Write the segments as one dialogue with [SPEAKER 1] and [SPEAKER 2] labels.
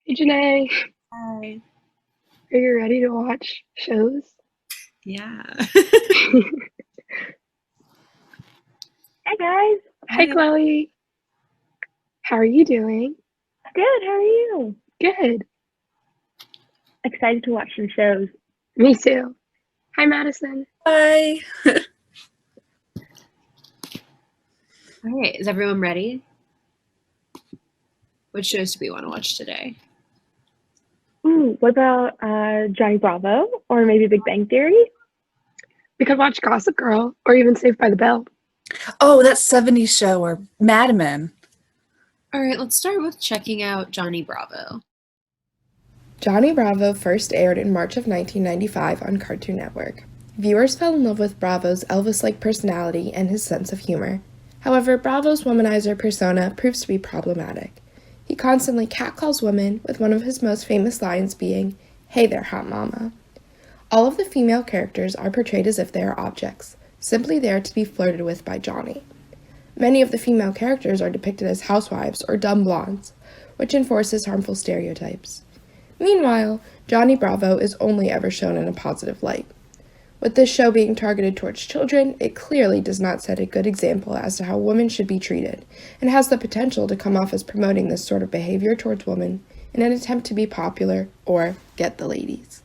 [SPEAKER 1] Hey Janae,
[SPEAKER 2] Hi.
[SPEAKER 1] are you ready to watch shows?
[SPEAKER 2] Yeah.
[SPEAKER 3] Hi guys.
[SPEAKER 1] Hi
[SPEAKER 2] Hi.
[SPEAKER 1] Chloe, how are you doing?
[SPEAKER 3] Good. How are you?
[SPEAKER 1] Good,
[SPEAKER 3] Excited to watch some shows.
[SPEAKER 1] me too. Hi Madison.
[SPEAKER 2] Hi. All right, is everyone ready? What shows do we want to watch today?
[SPEAKER 3] What about Johnny Bravo or maybe Big Bang Theory?
[SPEAKER 1] We could watch Gossip Girl or even Saved by the Bell.
[SPEAKER 4] Oh, that 70s show or Mad Men.
[SPEAKER 2] All right, let's start with checking out Johnny Bravo.
[SPEAKER 5] Johnny Bravo first aired in March of 1995 on Cartoon Network. Viewers fell in love with Bravo's Elvis-like personality and his sense of humor. However, Bravo's womanizer persona proves to be problematic. He constantly catcalls women, with one of his most famous lines being, "Hey there, hot mama." All of the female characters are portrayed as if they are objects, simply there to be flirted with by Johnny. Many of the female characters are depicted as housewives or dumb blondes, which enforces harmful stereotypes. Meanwhile, Johnny Bravo is only ever shown in a positive light. With this show being targeted towards children, it clearly does not set a good example as to how women should be treated, and has the potential to come off as promoting this sort of behavior towards women in an attempt to be popular or get the ladies.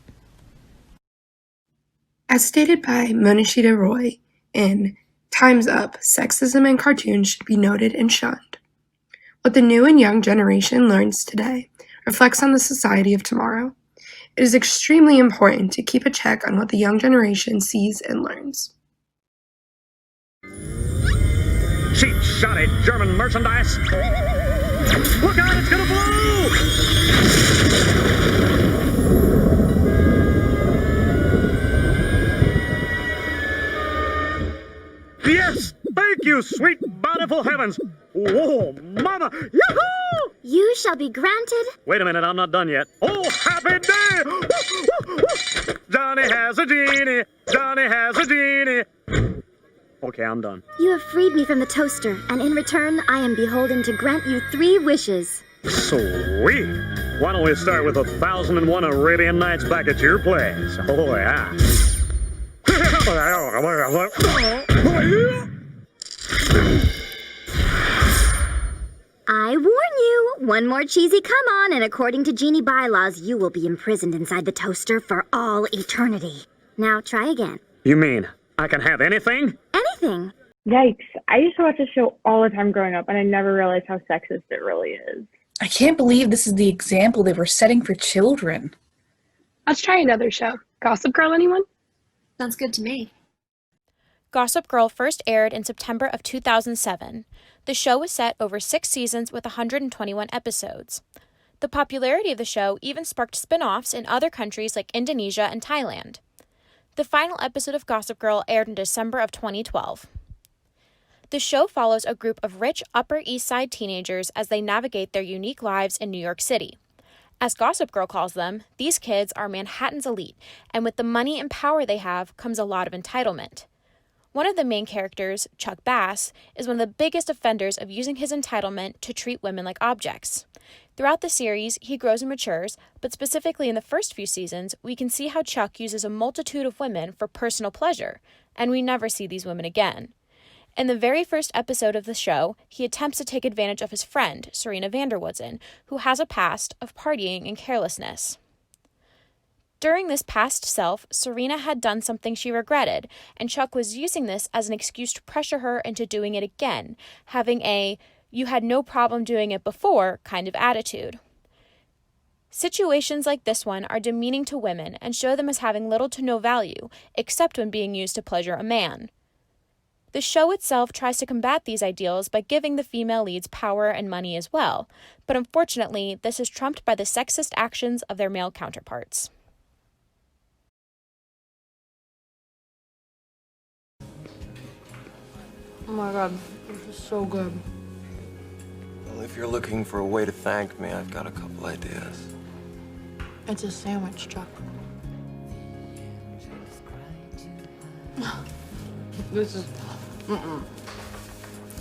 [SPEAKER 5] As stated by Monishita Roy in Time's Up, Sexism in Cartoons Should Be Noted and Shunned. What the new and young generation learns today reflects on the society of tomorrow. It is extremely important to keep a check on what the young generation sees and learns.
[SPEAKER 6] Cheap, shoddy German merchandise. Look out, it's gonna blow! Yes! Thank you, sweet, bountiful heavens! Whoa, mama! Yahoo!
[SPEAKER 7] You shall be granted.
[SPEAKER 6] Wait a minute, I'm not done yet. Oh, happy day! Johnny has a genie! Johnny has a genie! Okay, I'm done.
[SPEAKER 7] You have freed me from the toaster, and in return, I am beholden to grant you 3 wishes.
[SPEAKER 6] Sweet! Why don't we start with 1,001 Arabian Nights back at your place? Oh, yeah.
[SPEAKER 7] I warn you, one more cheesy come on, and according to genie bylaws, you will be imprisoned inside the toaster for all eternity. Now try again.
[SPEAKER 6] You mean I can have anything?
[SPEAKER 7] Anything.
[SPEAKER 3] Yikes. I used to watch this show all the time growing up, and I never realized how sexist it really is.
[SPEAKER 4] I can't believe this is the example they were setting for children.
[SPEAKER 1] Let's try another show. Gossip Girl, anyone?
[SPEAKER 2] Sounds good to me.
[SPEAKER 8] Gossip Girl first aired in September of 2007. The show was set over 6 seasons with 121 episodes. The popularity of the show even sparked spin-offs in other countries like Indonesia and Thailand. The final episode of Gossip Girl aired in December of 2012. The show follows a group of rich Upper East Side teenagers as they navigate their unique lives in New York City. As Gossip Girl calls them, these kids are Manhattan's elite, and with the money and power they have comes a lot of entitlement. One of the main characters, Chuck Bass, is one of the biggest offenders of using his entitlement to treat women like objects. Throughout the series, he grows and matures, but specifically in the first few seasons, we can see how Chuck uses a multitude of women for personal pleasure, and we never see these women again. In the very first episode of the show, he attempts to take advantage of his friend, Serena Vanderwoodsen, who has a past of partying and carelessness. During this past self, Serena had done something she regretted, and Chuck was using this as an excuse to pressure her into doing it again, having a "you had no problem doing it before" kind of attitude. Situations like this one are demeaning to women and show them as having little to no value, except when being used to pleasure a man. The show itself tries to combat these ideals by giving the female leads power and money as well, but unfortunately, this is trumped by the sexist actions of their male counterparts.
[SPEAKER 9] Oh my god, this is so good.
[SPEAKER 10] Well, if you're looking for a way to thank me, I've got a couple ideas.
[SPEAKER 9] It's a sandwich, Chuck. This is...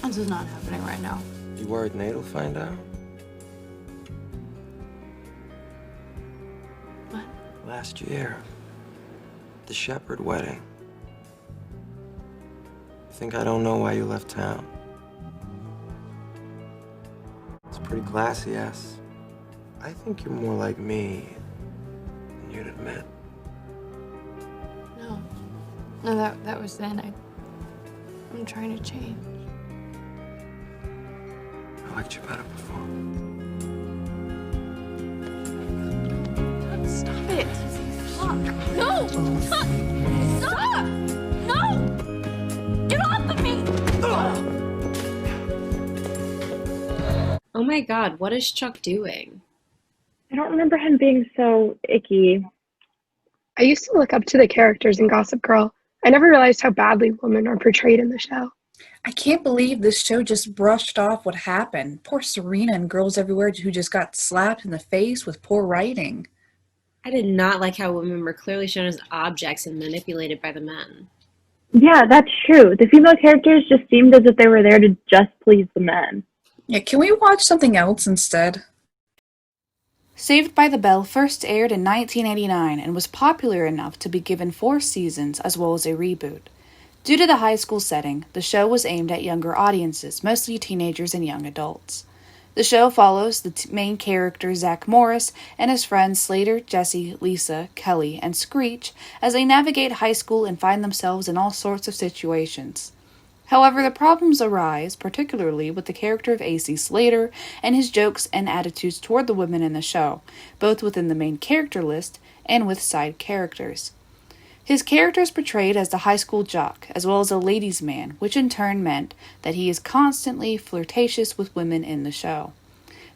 [SPEAKER 9] This is not happening right now.
[SPEAKER 10] You worried Nate'll find out? Last year, the Shepherd wedding. You think I don't know why you left town? It's pretty classy, yes. I think you're more like me than you'd admit.
[SPEAKER 9] No, that was then. I'm trying to change.
[SPEAKER 10] I liked you better before.
[SPEAKER 9] Stop it! Fuck! No! Fuck! Stop! No! Get off of me!
[SPEAKER 2] Oh my god, what is Chuck doing?
[SPEAKER 3] I don't remember him being so icky.
[SPEAKER 1] I used to look up to the characters in Gossip Girl. I never realized how badly women are portrayed in the show.
[SPEAKER 4] I can't believe this show just brushed off what happened. Poor Serena and girls everywhere who just got slapped in the face with poor writing.
[SPEAKER 2] I did not like how women were clearly shown as objects and manipulated by the men.
[SPEAKER 3] Yeah, that's true. The female characters just seemed as if they were there to just please the men.
[SPEAKER 4] Yeah, can we watch something else instead? Saved by the Bell first aired in 1989 and was popular enough to be given 4 seasons as well as a reboot. Due to the high school setting, the show was aimed at younger audiences, mostly teenagers and young adults. The show follows the main character Zach Morris and his friends Slater, Jesse, Lisa, Kelly, and Screech as they navigate high school and find themselves in all sorts of situations. However, the problems arise, particularly with the character of AC Slater and his jokes and attitudes toward the women in the show, both within the main character list and with side characters. His character is portrayed as the high school jock, as well as a ladies' man, which in turn meant that he is constantly flirtatious with women in the show.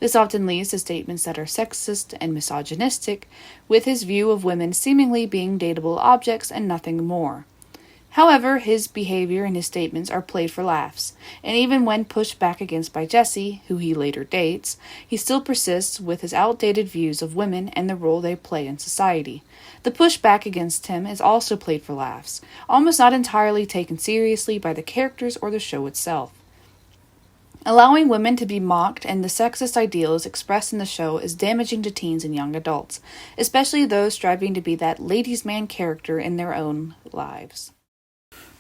[SPEAKER 4] This often leads to statements that are sexist and misogynistic, with his view of women seemingly being dateable objects and nothing more. However, his behavior and his statements are played for laughs, and even when pushed back against by Jesse, who he later dates, he still persists with his outdated views of women and the role they play in society. The pushback against him is also played for laughs, almost not entirely taken seriously by the characters or the show itself. Allowing women to be mocked and the sexist ideals expressed in the show is damaging to teens and young adults, especially those striving to be that ladies' man character in their own lives.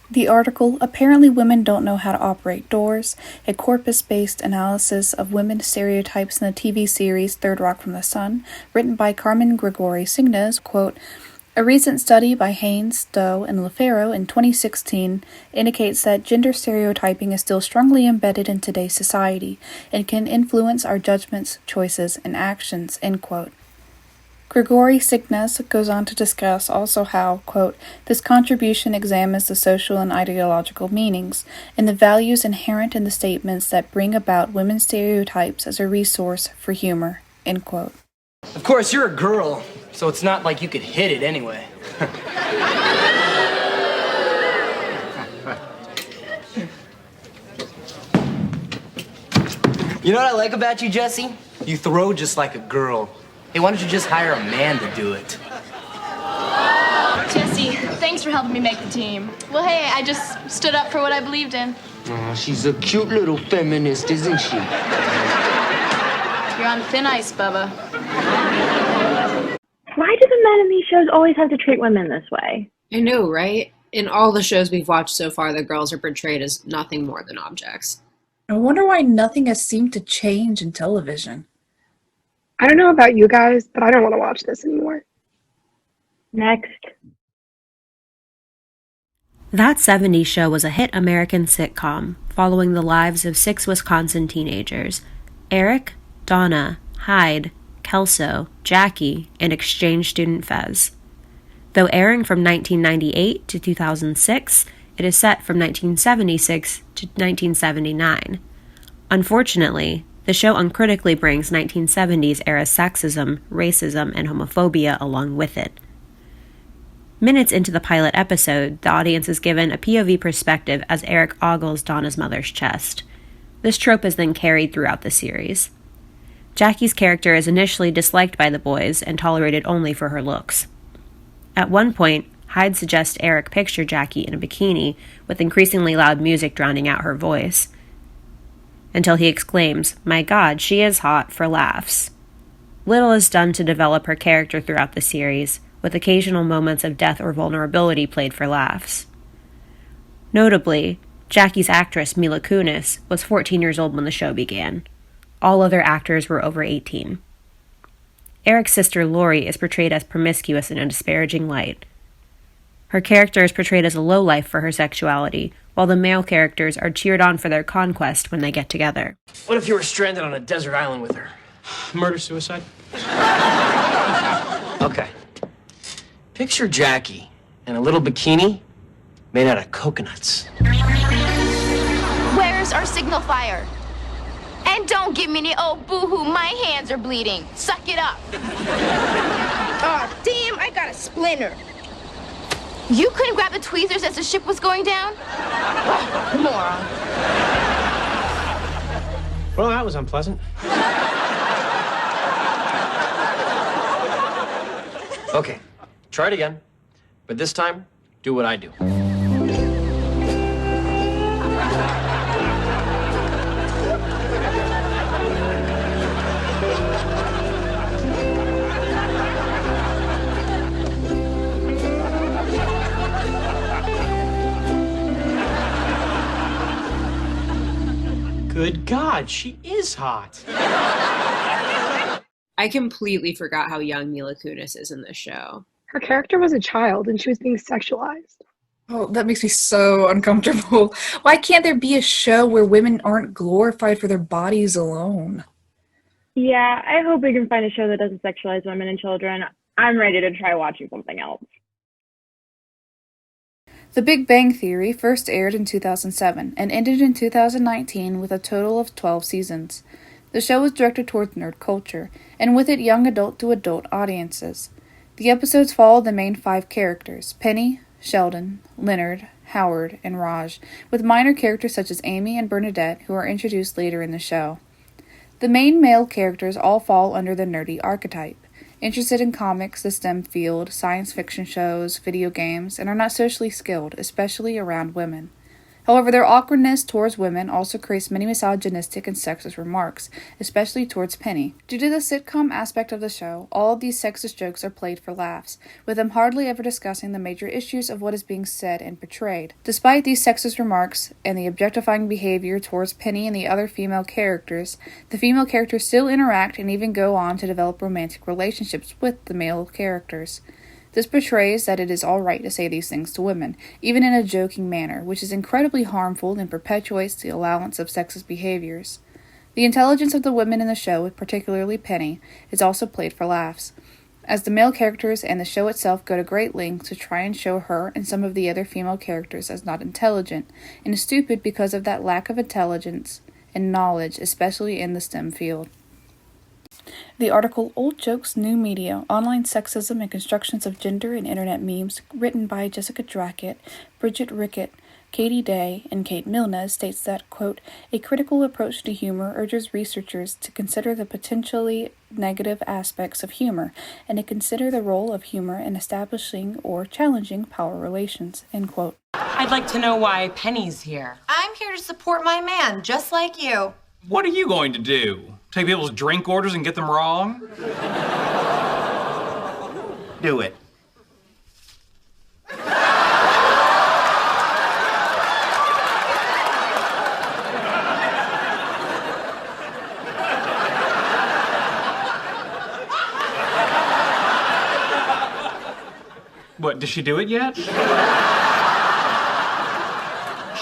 [SPEAKER 4] The article, Apparently Women Don't Know How to Operate Doors, a corpus-based analysis of women's stereotypes in the TV series Third Rock from the Sun, written by Carmen Gregori-Signes, quote, a recent study by Haynes, Stowe, and LaFaro in 2016 indicates that gender stereotyping is still strongly embedded in today's society and can influence our judgments, choices, and actions, end quote. Gregori-Signes goes on to discuss also how, quote, this contribution examines the social and ideological meanings and the values inherent in the statements that bring about women's stereotypes as a resource for humor, end quote.
[SPEAKER 11] Of course, you're a girl, so it's not like you could hit it anyway. You know what I like about you, Jesse? You throw just like a girl. Hey, why don't you just hire a man to do it?
[SPEAKER 12] Jesse, thanks for helping me make the team. Well, hey, I just stood up for what I believed in.
[SPEAKER 11] Oh, she's a cute little feminist, isn't she?
[SPEAKER 12] You're on thin ice, Bubba.
[SPEAKER 3] Why do the men in these shows always have to treat women this way?
[SPEAKER 2] I know, right? In all the shows we've watched so far, the girls are portrayed as nothing more than objects.
[SPEAKER 4] I wonder why nothing has seemed to change in television.
[SPEAKER 1] I don't know about you guys, but I don't want to watch this anymore.
[SPEAKER 3] Next.
[SPEAKER 13] That 70s Show was a hit American sitcom following the lives of 6 Wisconsin teenagers: Eric, Donna, Hyde, Kelso, Jackie, and exchange student Fez. Though airing from 1998 to 2006, it is set from 1976 to 1979. Unfortunately, the show uncritically brings 1970s era sexism, racism, and homophobia along with it. Minutes into the pilot episode, the audience is given a POV perspective as Eric ogles Donna's mother's chest. This trope is then carried throughout the series. Jackie's character is initially disliked by the boys and tolerated only for her looks. At one point, Hyde suggests Eric picture Jackie in a bikini with increasingly loud music drowning out her voice, until he exclaims, "My God, she is hot," for laughs. Little is done to develop her character throughout the series, with occasional moments of death or vulnerability played for laughs. Notably, Jackie's actress Mila Kunis was 14 years old when the show began. All other actors were over 18. Eric's sister Lori is portrayed as promiscuous in a disparaging light. Her character is portrayed as a lowlife for her sexuality, while the male characters are cheered on for their conquest when they get together.
[SPEAKER 11] What if you were stranded on a desert island with her?
[SPEAKER 14] Murder-suicide?
[SPEAKER 11] Okay. Picture Jackie in a little bikini made out of coconuts.
[SPEAKER 12] Where's our signal fire? And don't give me any boo-hoo, my hands are bleeding. Suck it up.
[SPEAKER 9] Aw, damn, I got a splinter.
[SPEAKER 12] You couldn't grab the tweezers as the ship was going down? Moron.
[SPEAKER 14] Well, that was unpleasant.
[SPEAKER 11] Okay, try it again. But this time, do what I do.
[SPEAKER 14] Good God, she is hot.
[SPEAKER 2] I completely forgot how young Mila Kunis is in this show.
[SPEAKER 1] Her character was a child and she was being sexualized.
[SPEAKER 4] Oh, that makes me so uncomfortable. Why can't there be a show where women aren't glorified for their bodies alone?
[SPEAKER 3] Yeah, I hope we can find a show that doesn't sexualize women and children. I'm ready to try watching something else.
[SPEAKER 4] The Big Bang Theory first aired in 2007 and ended in 2019 with a total of 12 seasons. The show was directed towards nerd culture, and with it young adult to adult audiences. The episodes followed the main 5 characters, Penny, Sheldon, Leonard, Howard, and Raj, with minor characters such as Amy and Bernadette who are introduced later in the show. The main male characters all fall under the nerdy archetype, interested in comics, the STEM field, science fiction shows, video games, and are not socially skilled, especially around women. However, their awkwardness towards women also creates many misogynistic and sexist remarks, especially towards Penny. Due to the sitcom aspect of the show, all of these sexist jokes are played for laughs, with them hardly ever discussing the major issues of what is being said and portrayed. Despite these sexist remarks and the objectifying behavior towards Penny and the other female characters, the female characters still interact and even go on to develop romantic relationships with the male characters. This portrays that it is all right to say these things to women, even in a joking manner, which is incredibly harmful and perpetuates the allowance of sexist behaviors. The intelligence of the women in the show, particularly Penny, is also played for laughs, as the male characters and the show itself go to great lengths to try and show her and some of the other female characters as not intelligent, and stupid because of that lack of intelligence and knowledge, especially in the STEM field. The article Old Jokes, New Media, Online Sexism and Constructions of Gender and Internet Memes, written by Jessica Drackett, Bridget Rickett, Katie Day, and Kate Milne, states that, quote, a critical approach to humor urges researchers to consider the potentially negative aspects of humor and to consider the role of humor in establishing or challenging power relations, end quote.
[SPEAKER 15] I'd like to know why Penny's here.
[SPEAKER 16] I'm here to support my man, just like you.
[SPEAKER 17] What are you going to do? Take people's drink orders and get them wrong?
[SPEAKER 11] Do it.
[SPEAKER 17] What, did she do it yet?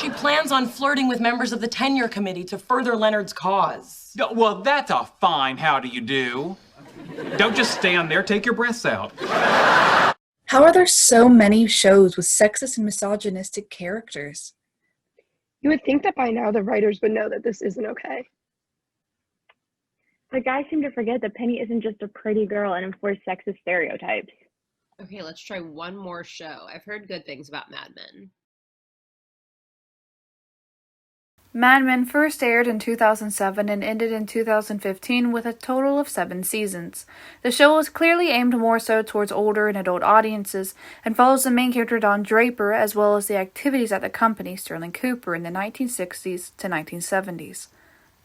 [SPEAKER 15] She plans on flirting with members of the tenure committee to further Leonard's cause.
[SPEAKER 17] Well, that's a fine how do you do. Don't just stand there, take your breaths out.
[SPEAKER 4] How are there so many shows with sexist and misogynistic characters?
[SPEAKER 1] You would think that by now the writers would know that this isn't okay.
[SPEAKER 3] The guys seem to forget that Penny isn't just a pretty girl and enforce sexist stereotypes.
[SPEAKER 2] Okay, let's try one more show. I've heard good things about Mad Men.
[SPEAKER 4] Mad Men first aired in 2007 and ended in 2015 with a total of 7 seasons. The show was clearly aimed more so towards older and adult audiences and follows the main character Don Draper as well as the activities at the company Sterling Cooper in the 1960s to 1970s.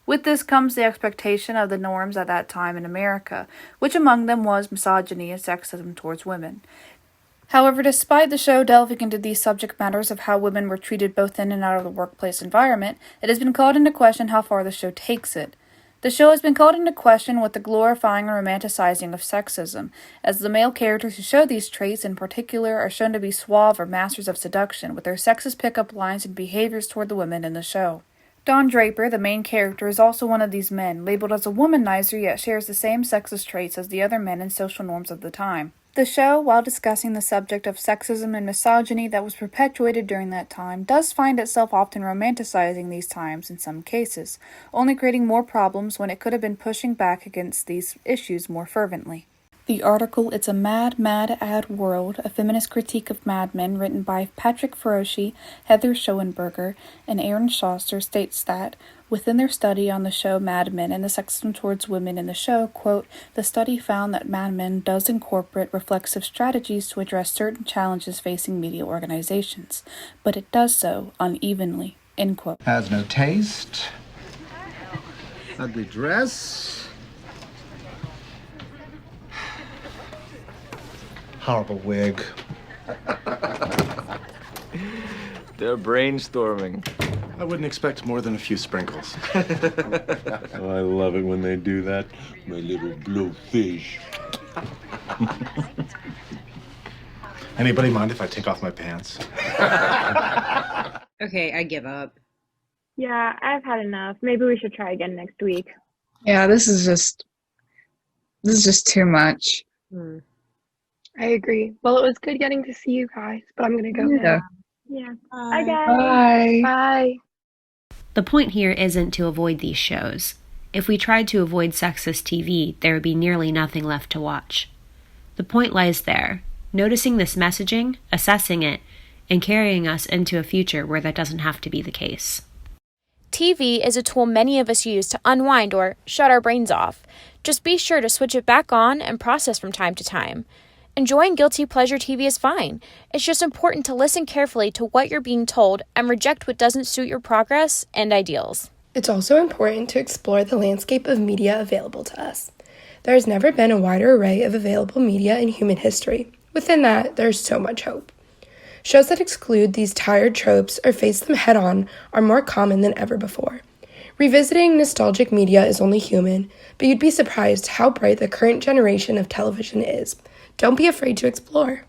[SPEAKER 4] With this comes the expectation of the norms at that time in America, which among them was misogyny and sexism towards women. However, despite the show delving into these subject matters of how women were treated both in and out of the workplace environment, it has been called into question how far the show takes it. The show has been called into question with the glorifying and romanticizing of sexism, as the male characters who show these traits in particular are shown to be suave or masters of seduction, with their sexist pickup lines and behaviors toward the women in the show. Don Draper, the main character, is also one of ththese men, labeled as a womanizer yet shares the same sexist traits as the other men and social norms of the time. The show, while discussing the subject of sexism and misogyny that was perpetuated during that time, does find itself often romanticizing these times in some cases, only creating more problems when it could have been pushing back against these issues more fervently. The article It's a Mad, Mad Ad World, a feminist critique of Mad Men, written by Patrick Feroci, Heather Schoenberger, and Aaron Schaster, states that, within their study on the show Mad Men and the sexism towards women in the show, quote, the study found that Mad Men does incorporate reflexive strategies to address certain challenges facing media organizations, but it does so unevenly, end quote.
[SPEAKER 18] Has no taste. Ugly dress. Horrible wig.
[SPEAKER 19] They're brainstorming.
[SPEAKER 20] I wouldn't expect more than a few sprinkles.
[SPEAKER 21] Oh, I love it when they do that. My little blowfish.
[SPEAKER 20] Anybody mind if I take off my pants?
[SPEAKER 2] Okay, I give up.
[SPEAKER 3] Yeah, I've had enough. Maybe we should try again next week.
[SPEAKER 22] Yeah, this is just too much.
[SPEAKER 1] I agree. Well, it was good getting to see you guys, but I'm gonna go now.
[SPEAKER 3] Yeah.
[SPEAKER 1] Bye,
[SPEAKER 3] guys.
[SPEAKER 22] Bye.
[SPEAKER 1] Bye.
[SPEAKER 13] The point here isn't to avoid these shows. If we tried to avoid sexist TV, there would be nearly nothing left to watch. The point lies there, noticing this messaging, assessing it, and carrying us into a future where that doesn't have to be the case.
[SPEAKER 8] TV is a tool many of us use to unwind or shut our brains off. Just be sure to switch it back on and process from time to time. Enjoying guilty pleasure TV is fine. It's just important to listen carefully to what you're being told and reject what doesn't suit your progress and ideals.
[SPEAKER 5] It's also important to explore the landscape of media available to us. There has never been a wider array of available media in human history. Within that, there's so much hope. Shows that exclude these tired tropes or face them head-on are more common than ever before. Revisiting nostalgic media is only human, but you'd be surprised how bright the current generation of television is. Don't be afraid to explore.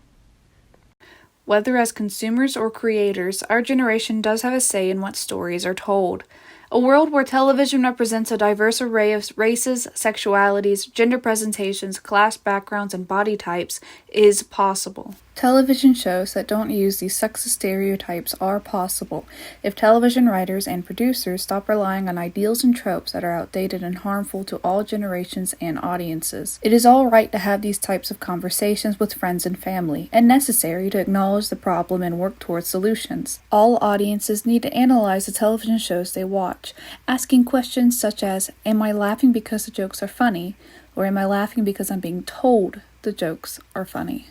[SPEAKER 4] Whether as consumers or creators, our generation does have a say in what stories are told. A world where television represents a diverse array of races, sexualities, gender presentations, class backgrounds, and body types is possible. Television shows that don't use these sexist stereotypes are possible if television writers and producers stop relying on ideals and tropes that are outdated and harmful to all generations and audiences. It is all right to have these types of conversations with friends and family, and necessary to acknowledge the problem and work towards solutions. All audiences need to analyze the television shows they watch, asking questions such as, am I laughing because the jokes are funny, or am I laughing because I'm being told the jokes are funny?